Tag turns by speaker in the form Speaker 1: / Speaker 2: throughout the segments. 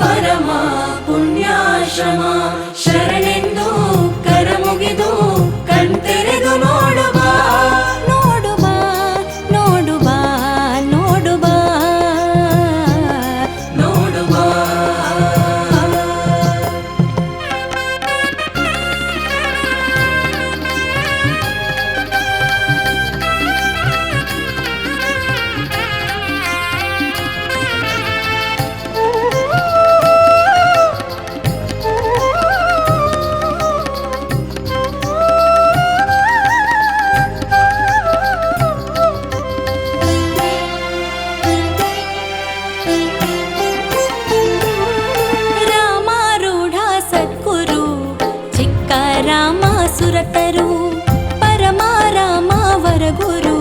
Speaker 1: ಪರಮ ಪುಣ್ಯಾಶ್ರಮ. ಶರಣೆಂದು ಕರಮುಗಿದು ಕಣ್ತೆರೆದು ನೋಡು ಬಾ,
Speaker 2: ನೋಡು ಬಾ, ನೋಡು ಬಾ, ನೋಡು ಬಾ,
Speaker 1: ನೋಡು ಬಾ.
Speaker 2: ರಾಮಾರೂಢ ಸದ್ಗುರು ಚಿಕ್ಕ ರಾಮ ಸುರತರು ಪರಮಾರಾಮ ವರಗುರು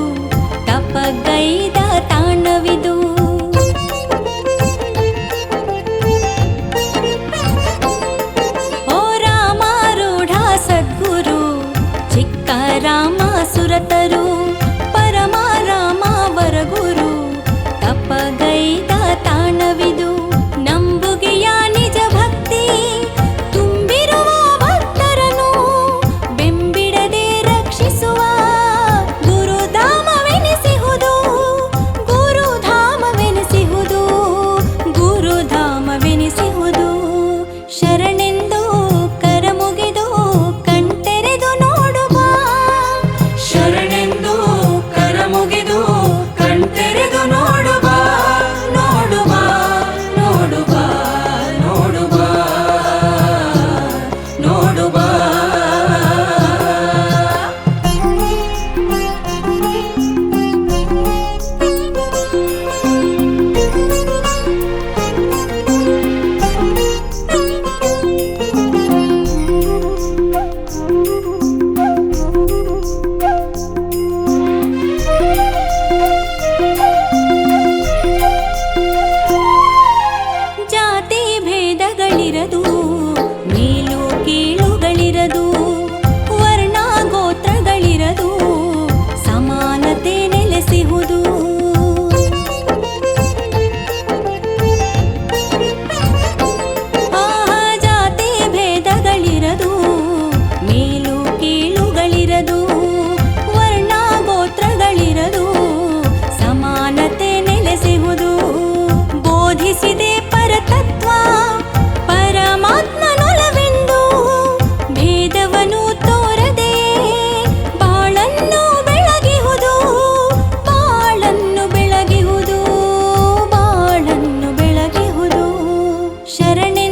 Speaker 2: ತಪಗೈದ ತಾಣವಿದು. ಓ ರಾಮಾರೂಢ ಸದ್ಗುರು ಚಿಕ್ಕ ರಾಮ ಸುರತರು ಪರಮಾರಾಮ ವರಗುರು ತಪಗೈದ ತಾಣವಿದು. ನಂಬುಗೆಯ ನಿಜ ಭಕ್ತಿ ತುಂಬಿರುವ ಭಕ್ತರನ್ನು ಬೆಂಬಿಡದೆ ರಕ್ಷಿಸುವ ಗುರುಧಾಮವೆನಿಸಿಹುದು, ಗುರುಧಾಮವೆನಿಸಿಹುದು, ಗುರುಧಾಮವೆನಿಸಿಹುದು. ಶರಣೆಂದು ಕರಮುಗಿದು ಕಣ್ತೆರೆದು ನೋಡು ಬಾ,
Speaker 1: ಶರಣೆಂದು ಕರಮುಗಿದು ಕಣ್ತೆರೆದು ನೋಡು ಬಾ, ನೋಡು ಬಾ, ನೋಡು ಬಾ, ನೋಡು ಬಾ, ನೋಡು ಬಾ.
Speaker 2: ಜಾತಿ ಭೇದಗಳಿರದು, ಮೇಲು ಕೀಳುಗಳಿರದು, ವರ್ಣ ಗೋತ್ರಗಳಿರದು, ಸಮಾನತೆ ನೆಲೆಸಿಹುದು. ಜಾತಿ ಭೇದಗಳಿರದು, ಮೇಲು ಕೀಳುಗಳಿರದು, ವರ್ಣ ಗೋತ್ರಗಳಿರದು, ಸಮಾನತೆ ನೆಲೆಸಿಹುದು. ಬೋಧಿಸಿದೆ ಪರತತ್ವ ಪರಮಾತ್ಮನೊಲವೆಂದು ಭೇದವನು ತೋರದೆ ಬಾಳನ್ನು ಬೆಳಗಿಹುದು, ಬಾಳನ್ನು ಬೆಳಗಿಹುದು, ಬಾಳನ್ನು ಬೆಳಗಿಹುದು. ಶರಣೆ